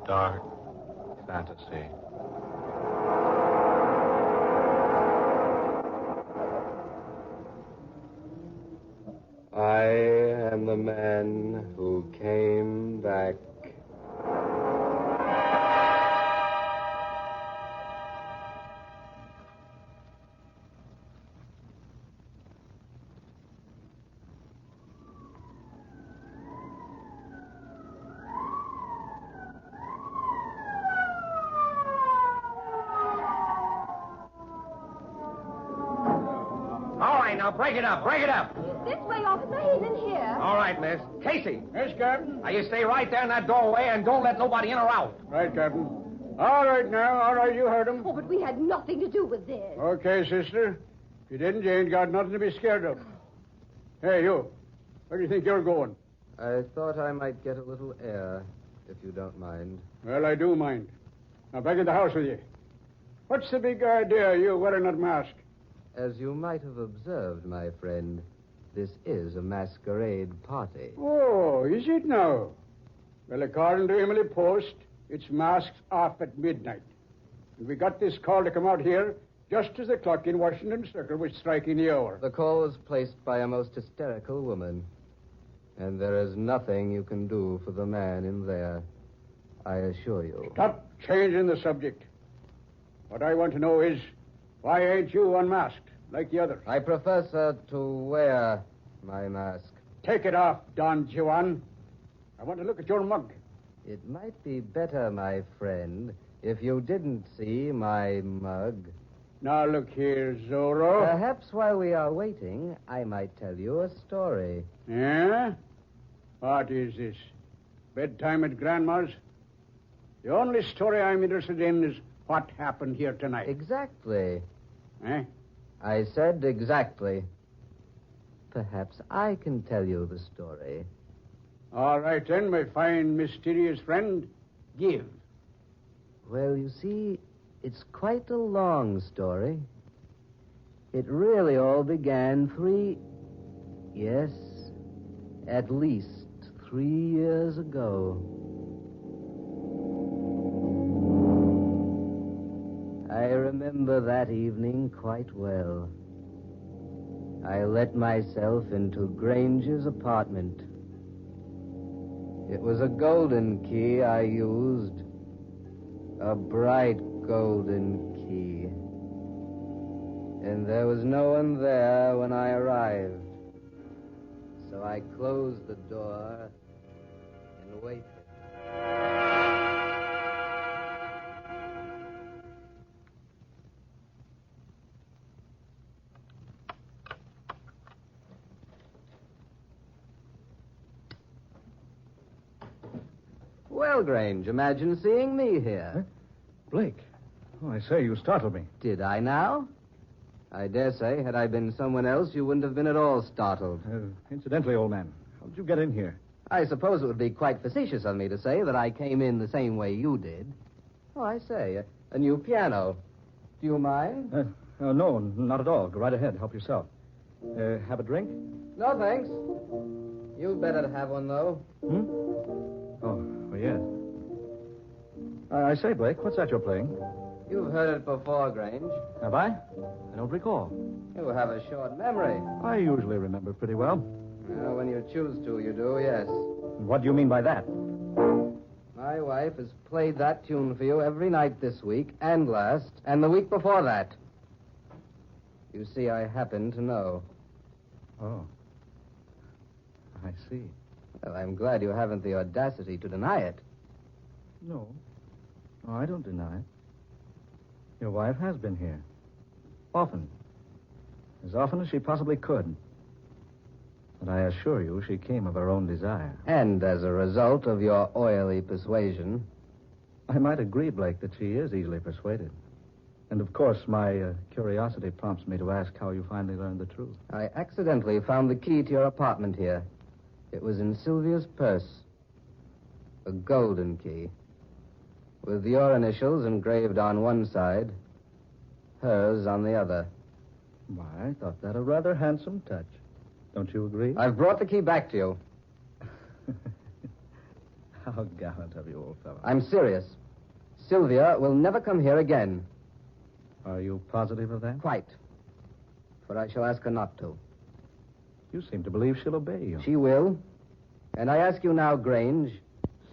dark fantasy. I am the man who came back. All right, now, break it up, break it up. This way, officer. He's in here. All right, miss. Casey. Yes, Captain. Now, you stay right there in that doorway and don't let nobody in or out. Right, Captain. All right, now. All right, you heard him. Oh, but we had nothing to do with this. Okay, sister. If you didn't, you ain't got nothing to be scared of. Hey, you. Where do you think you're going? I thought I might get a little air, if you don't mind. Well, I do mind. Now, back in the house with you. What's the big idea of you wearing that mask? As you might have observed, my friend, this is a masquerade party. Oh, is it now? Well, according to Emily Post, it's masks off at midnight. And we got this call to come out here just as the clock in Washington Circle was striking the hour. The call was placed by a most hysterical woman. And there is nothing you can do for the man in there, I assure you. Stop changing the subject. What I want to know is, why ain't you unmasked like the others? I prefer, sir, to wear my mask. Take it off, Don Juan. I want to look at your mug. It might be better, my friend, if you didn't see my mug. Now, look here, Zorro. Perhaps while we are waiting, I might tell you a story. Yeah? What is this? Bedtime at Grandma's? The only story I'm interested in is what happened here tonight. Exactly. Eh? I said exactly. Perhaps I can tell you the story. All right, then, my fine, mysterious friend. Give. Well, you see, it's quite a long story. It really all began at least 3 years ago. I remember that evening quite well. I let myself into Granger's apartment. It was a golden key I used. A bright golden key. And there was no one there when I arrived. So I closed the door and waited. Well, Grange, imagine seeing me here. Huh? Blake. Oh, I say, you startled me. Did I now? I dare say, had I been someone else, you wouldn't have been at all startled. Incidentally, old man, how did you get in here? I suppose it would be quite facetious of me to say that I came in the same way you did. Oh, I say, a new piano. Do you mind? No, not at all. Go right ahead. Help yourself. Have a drink? No, thanks. You'd better have one, though. Oh, yes. I say, Blake, what's that you're playing? You've heard it before, Grange. Have I? I don't recall. You have a short memory. I usually remember pretty well. Well, when you choose to, you do, yes. What do you mean by that? My wife has played that tune for you every night this week, and last, and the week before that. You see, I happen to know. Oh. I see. Well, I'm glad you haven't the audacity to deny it. No. No, I don't deny it. Your wife has been here. Often. As often as she possibly could. But I assure you, she came of her own desire. And as a result of your oily persuasion. I might agree, Blake, that she is easily persuaded. And, of course, my curiosity prompts me to ask how you finally learned the truth. I accidentally found the key to your apartment here. It was in Sylvia's purse. A golden key. With your initials engraved on one side, hers on the other. Why, I thought that a rather handsome touch. Don't you agree? I've brought the key back to you. How gallant of you, old fellow. I'm serious. Sylvia will never come here again. Are you positive of that? Quite. For I shall ask her not to. You seem to believe she'll obey you. She will. And I ask you now, Grange,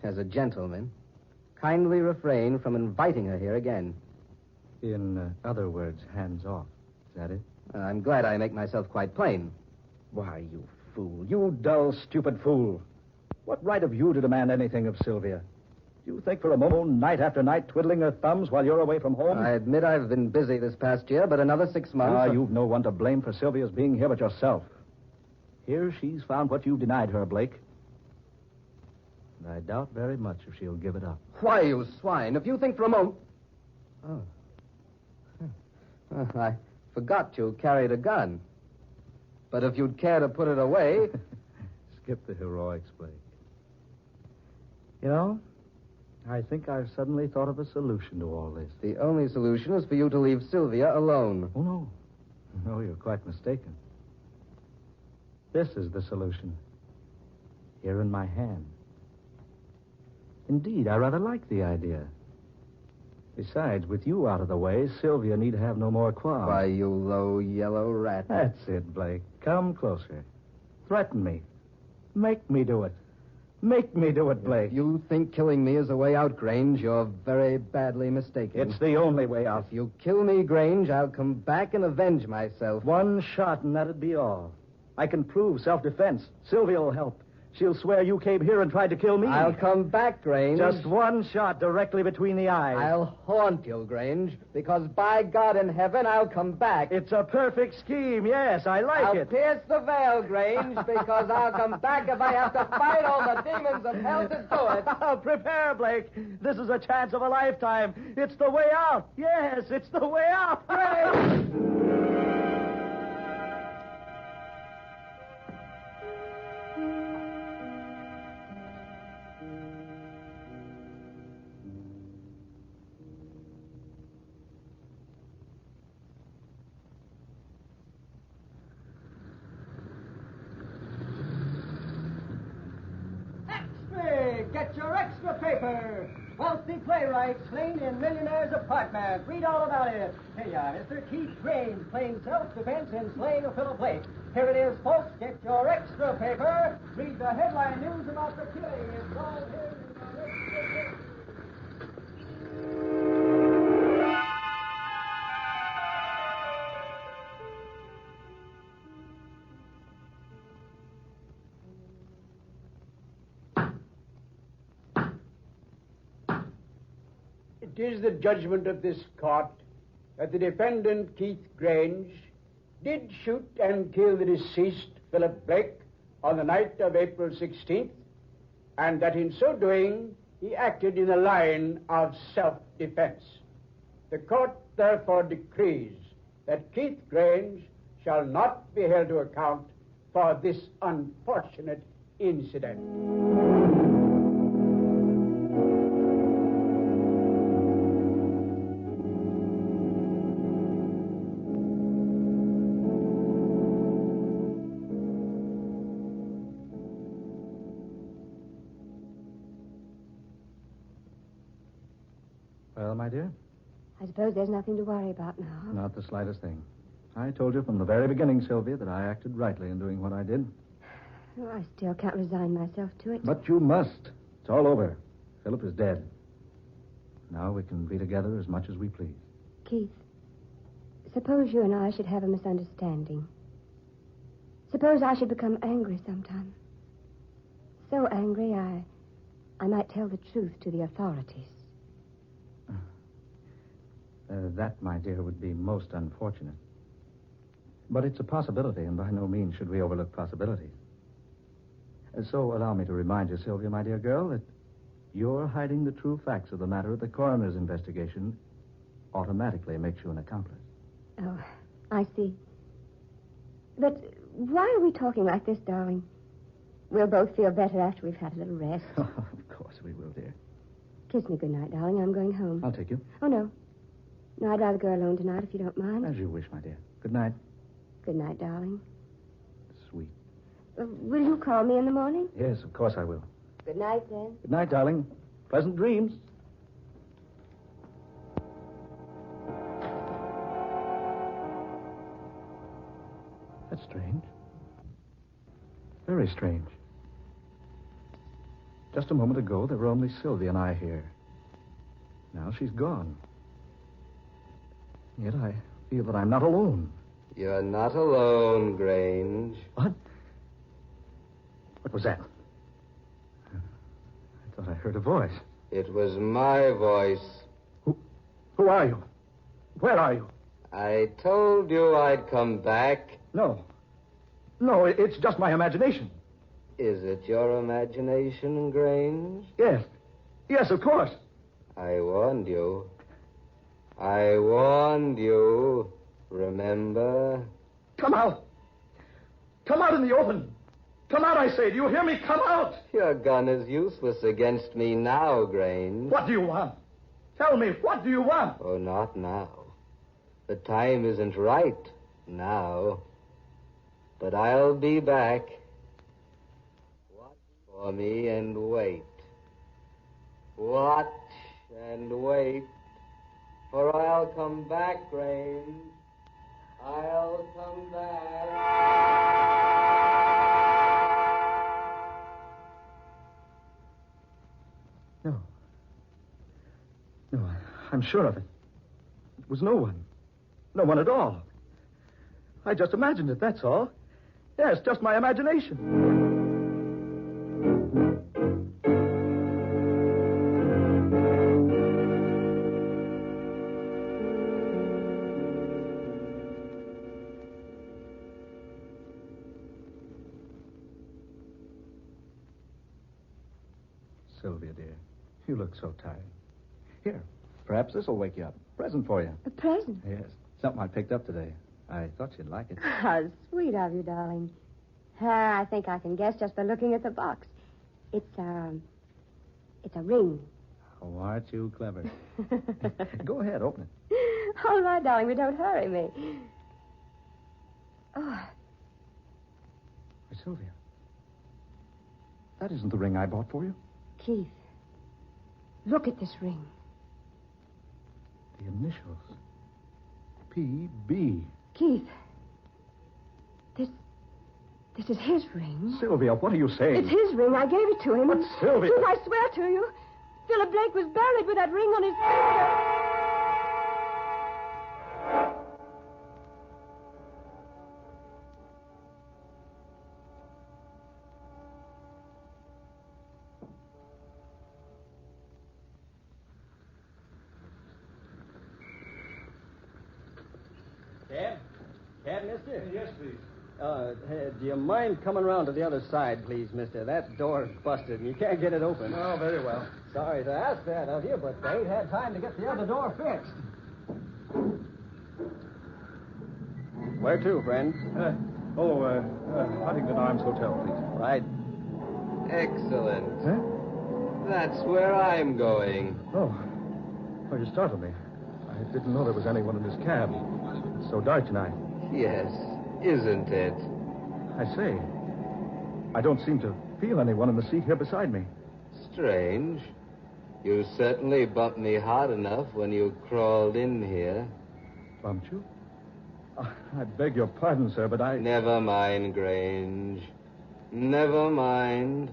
as a gentleman, kindly refrain from inviting her here again. In other words, hands off. Is that it? I'm glad I make myself quite plain. Why, you fool. You dull, stupid fool. What right have you to demand anything of Sylvia? Do you think for a moment, night after night, twiddling her thumbs while you're away from home? I admit I've been busy this past year, but another 6 months... You've no one to blame for Sylvia's being here but yourself. Here she's found what you've denied her, Blake. And I doubt very much if she'll give it up. Why, you swine, if you think for a moment... Oh. I forgot you carried a gun. But if you'd care to put it away... Skip the heroics, Blake. You know, I think I've suddenly thought of a solution to all this. The only solution is for you to leave Sylvia alone. Oh, no. No, you're quite mistaken. This is the solution. Here in my hand. Indeed, I rather like the idea. Besides, with you out of the way, Sylvia need have no more qualms. Why, you low yellow rat. That's it, Blake. Come closer. Threaten me. Make me do it. Make me do it, Blake. If you think killing me is a way out, Grange, you're very badly mistaken. It's the only way out. If you kill me, Grange, I'll come back and avenge myself. One shot, and that'd be all. I can prove self-defense. Sylvia will help. She'll swear you came here and tried to kill me. I'll come back, Grange. Just one shot directly between the eyes. I'll haunt you, Grange, because by God in heaven, I'll come back. It's a perfect scheme, yes. I like I'll it. pierce the veil, Grange, because I'll come back if I have to fight all the demons of hell to do it. Prepare, Blake. This is a chance of a lifetime. It's the way out. Yes, it's the way out. Grange! Get your extra paper. Wealthy playwright slain in millionaire's apartment. Read all about it. Here you are, Mr. Keith Grange playing self-defense in slaying of Philip Blake. Here it is, folks. Get your extra paper. Read the headline news about the killing. It's all here in your extra paper. It is the judgment of this court that the defendant, Keith Grange, did shoot and kill the deceased Philip Blake on the night of April 16th, and that in so doing, he acted in a line of self-defense. The court therefore decrees that Keith Grange shall not be held to account for this unfortunate incident. Well, my dear? I suppose there's nothing to worry about now. Not the slightest thing. I told you from the very beginning, Sylvia, that I acted rightly in doing what I did. Oh, I still can't resign myself to it. But you must. It's all over. Philip is dead. Now we can be together as much as we please. Keith, suppose you and I should have a misunderstanding. Suppose I should become angry sometime. So angry I might tell the truth to the authorities. That, my dear, would be most unfortunate. But it's a possibility, and by no means should we overlook possibilities. So allow me to remind you, Sylvia, my dear girl, that your hiding the true facts of the matter of the coroner's investigation automatically makes you an accomplice. Oh, I see. But why are we talking like this, darling? We'll both feel better after we've had a little rest. Of course we will, dear. Kiss me goodnight, darling. I'm going home. I'll take you. Oh, no. No, I'd rather go alone tonight if you don't mind. As you wish, my dear. Good night. Good night, darling. Sweet. Will you call me in the morning? Yes, of course I will. Good night, then. Good night, darling. Pleasant dreams. That's strange. Very strange. Just a moment ago, there were only Sylvia and I here. Now she's gone. Yet I feel that I'm not alone. You're not alone, Grange. What? What was that? I thought I heard a voice. It was my voice. Who are you? Where are you? I told you I'd come back. No. No, it's just my imagination. Is it your imagination, Grange? Yes. Yes, of course. I warned you. I warned you. Remember? Come out. Come out in the open. Come out, I say. Do you hear me? Come out. Your gun is useless against me now, Grange. What do you want? Tell me, what do you want? Oh, not now. The time isn't right now. But I'll be back. Watch for me and wait. Watch and wait. For I'll come back, Grange. I'll come back. No. No, I'm sure of it. It was no one. No one at all. I just imagined it, that's all. Yes, just my imagination. Sylvia, dear, you look so tired. Here, perhaps this will wake you up. Present for you. A present? Yes, something I picked up today. I thought you'd like it. How sweet of you, darling. I think I can guess just by looking at the box. It's a ring. Oh, aren't you clever? Go ahead, open it. All right, darling, but don't hurry me. Oh, Sylvia, that isn't the ring I bought for you. Keith, look at this ring. The initials. P.B. Keith, this is his ring. Sylvia, what are you saying? It's his ring. I gave it to him. But, Sylvia... Keith, I swear to you, Philip Blake was buried with that ring on his finger. Cab, mister? Yes, please. Do you mind coming around to the other side, please, mister? That door's busted, and you can't get it open. Oh, very well. Sorry to ask that of you, but they ain't had time to get the other door fixed. Where to, friend? Huntington Arms Hotel, please. Right. Excellent. Huh? That's where I'm going. Oh, you startled me. I didn't know there was anyone in this cab. It's so dark tonight. Yes, isn't it? I say, I don't seem to feel anyone in the seat here beside me. Strange. You certainly bumped me hard enough when you crawled in here. Bumped you? I beg your pardon, sir, but I... Never mind, Grange. Never mind.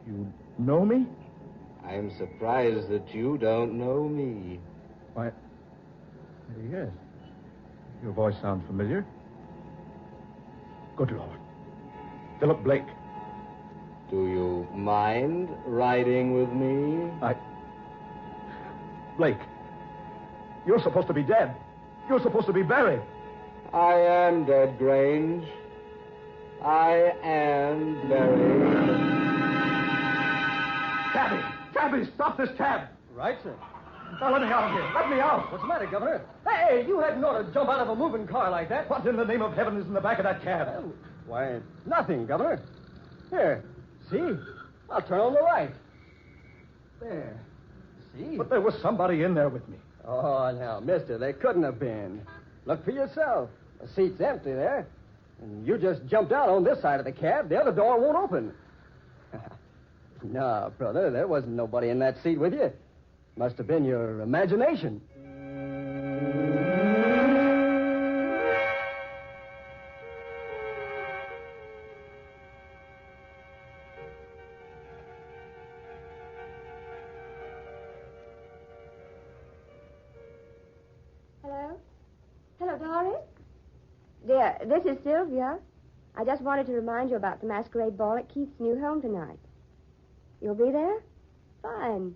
You know me? I'm surprised that you don't know me. Why, yes. Your voice sounds familiar. Good Lord. Philip Blake. Do you mind riding with me? Blake, you're supposed to be dead. You're supposed to be buried. I am dead, Grange. I am buried. Cabby, stop this cab. Right, sir. Now, let me out of here. Let me out. What's the matter, Governor? Hey, you hadn't ought to jump out of a moving car like that. What in the name of heaven is in the back of that cab? Why, nothing, Governor. Here, see? I'll turn on the light. There. See? But there was somebody in there with me. Oh, now, mister, they couldn't have been. Look for yourself. The seat's empty there. And you just jumped out on this side of the cab. The other door won't open. No, brother, there wasn't nobody in that seat with you. Must have been your imagination. Hello? Hello, Doris? Dear, this is Sylvia. I just wanted to remind you about the masquerade ball at Keith's new home tonight. You'll be there? Fine.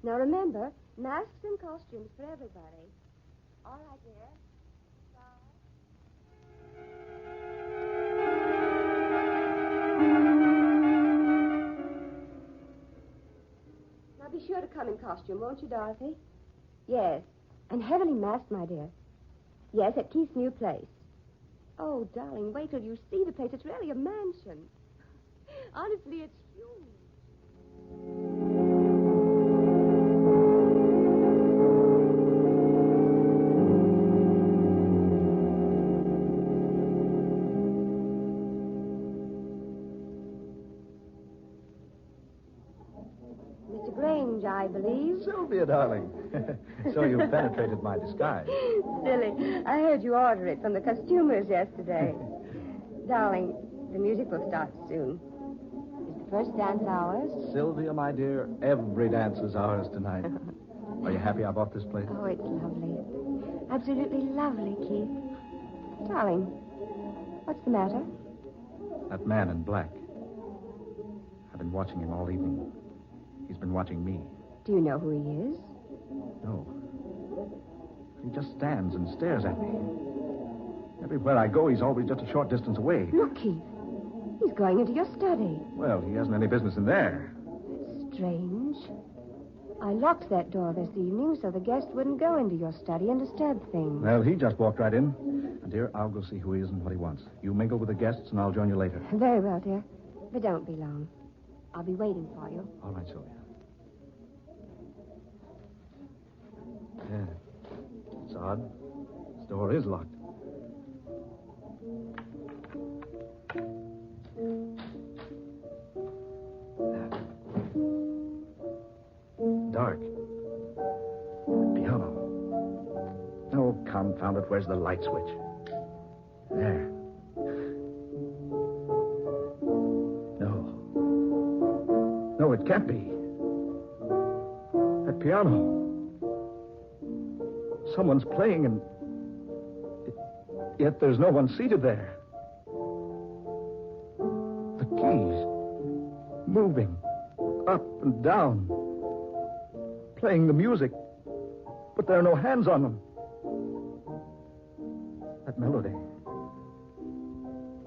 Now remember, masks and costumes for everybody. All right, dear. Bye. Now be sure to come in costume, won't you, Dorothy? Yes. And heavily masked, my dear. Yes, at Keith's new place. Oh, darling, wait till you see the place. It's really a mansion. Honestly, it's huge. Mr. Grange, I believe. Sylvia, darling. So you've penetrated my disguise. Silly. I heard you order it from the costumers yesterday. Darling, the music will start soon. Is the first dance ours? Sylvia, my dear, every dance is ours tonight. Are you happy I bought this place? Oh, it's lovely. Absolutely lovely, Keith. Darling, what's the matter? That man in black. I've been watching him all evening. He's been watching me. Do you know who he is? No. He just stands and stares at me. Everywhere I go, he's always just a short distance away. Look, Keith. He's going into your study. Well, he hasn't any business in there. That's strange. I locked that door this evening so the guest wouldn't go into your study and disturb things. Well, he just walked right in. And, dear, I'll go see who he is and what he wants. You mingle with the guests, and I'll join you later. Very well, dear. But don't be long. I'll be waiting for you. All right, Sylvia. Yeah. It's odd. This door is locked. Dark. Piano. Oh, confound it. Where's the light switch? There. No, it can't be. That piano. Someone's playing and... Yet there's no one seated there. The keys. Moving. Up and down. Playing the music. But there are no hands on them. That melody.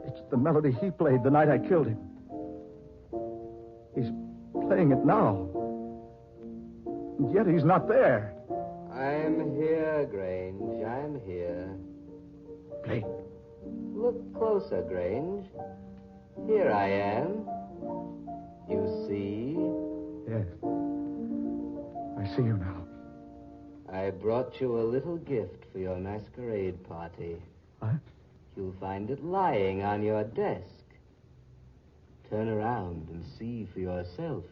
It's the melody he played the night I killed him. He's playing it now. And yet he's not there. I'm here, Grange. I'm here. Play. Look closer, Grange. Here I am. You see? Yes. I see you now. I brought you a little gift for your masquerade party. What? You'll find it lying on your desk. Turn around and see for yourself.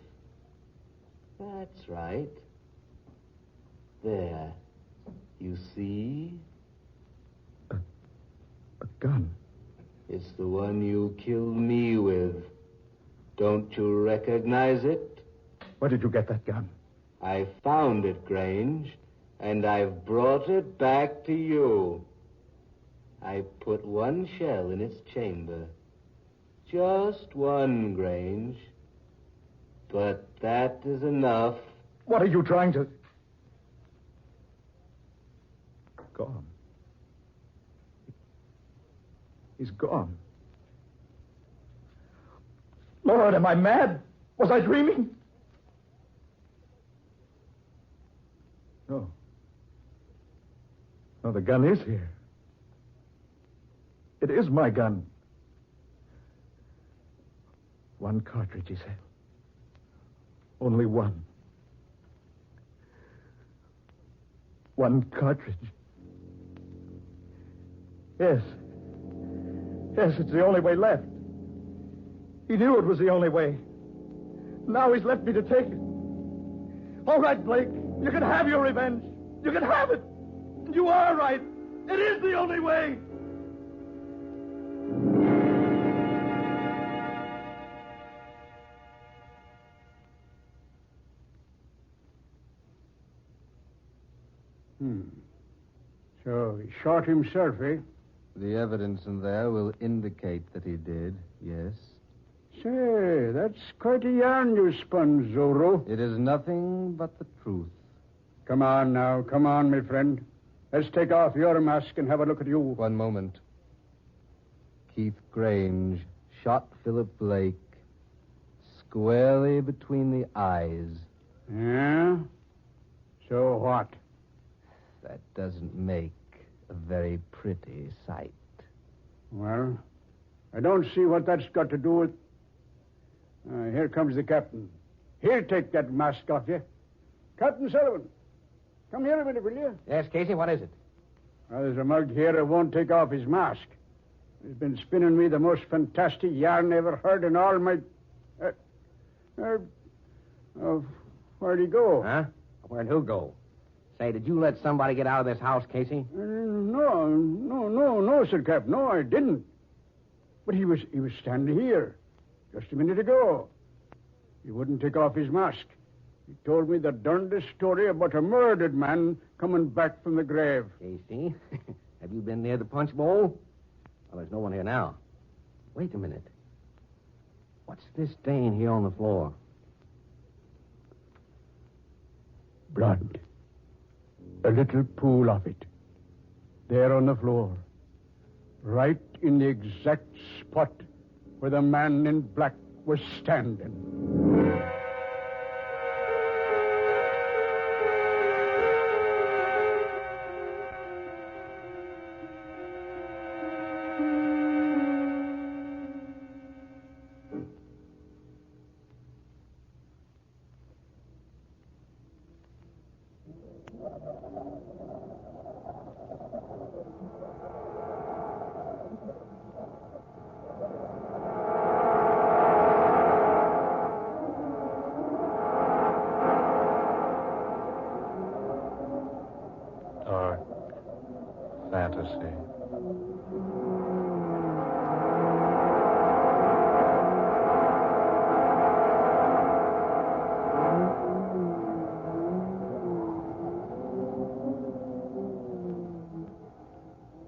That's right. There. You see? A gun. It's the one you killed me with. Don't you recognize it? Where did you get that gun? I found it, Grange, and I've brought it back to you. I put one shell in its chamber. Just one, Grange. But that is enough. What are you trying to... Gone. He's gone. Lord, am I mad? Was I dreaming? No. No, the gun is here. It is my gun. One cartridge, he said. Only one. One cartridge. Yes. Yes, it's the only way left. He knew it was the only way. Now he's left me to take it. All right, Blake. You can have your revenge. You can have it. You are right. It is the only way. So he shot himself, eh? The evidence in there will indicate that he did, yes. Say, that's quite a yarn you spun, Zorro. It is nothing but the truth. Come on now. Come on, my friend. Let's take off your mask and have a look at you. One moment. Keith Grange shot Philip Blake squarely between the eyes. Yeah? So what? That doesn't make a very pretty sight. Well, I don't see what that's got to do with... here comes the captain. He'll take that mask off you. Captain Sullivan, come here a minute, will you? Yes, Casey, what is it? Well, there's a mug here that won't take off his mask. He's been spinning me the most fantastic yarn I ever heard in all my... where'd he go? Huh? Where'd who go? Say, did you let somebody get out of this house, Casey? No, Sir Cap. No, I didn't. But he was standing here just a minute ago. He wouldn't take off his mask. He told me the darndest story about a murdered man coming back from the grave. Casey, have you been near the punch bowl? Well, there's no one here now. Wait a minute. What's this stain here on the floor? Blood. A little pool of it. There on the floor. Right in the exact spot where the man in black was standing. Dark fantasy.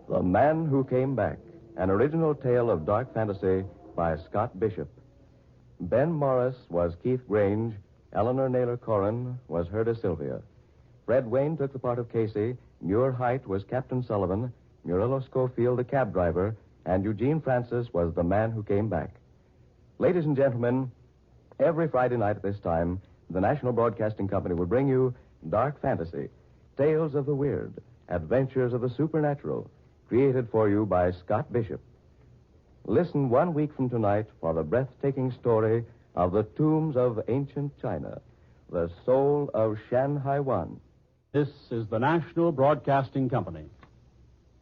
The Man Who Came Back, an original tale of dark fantasy by Scott Bishop. Ben Morris was Keith Grange. Eleanor Naylor Corrin was Herda Sylvia. Fred Wayne took the part of Casey. Muir Height was Captain Sullivan. Murillo Schofield, the cab driver. And Eugene Francis was the Man Who Came Back. Ladies and gentlemen, every Friday night at this time, the National Broadcasting Company will bring you Dark Fantasy, Tales of the Weird, Adventures of the Supernatural, created for you by Scott Bishop. Listen 1 week from tonight for the breathtaking story of the tombs of ancient China, the soul of Shan Hai Wan. This is the National Broadcasting Company.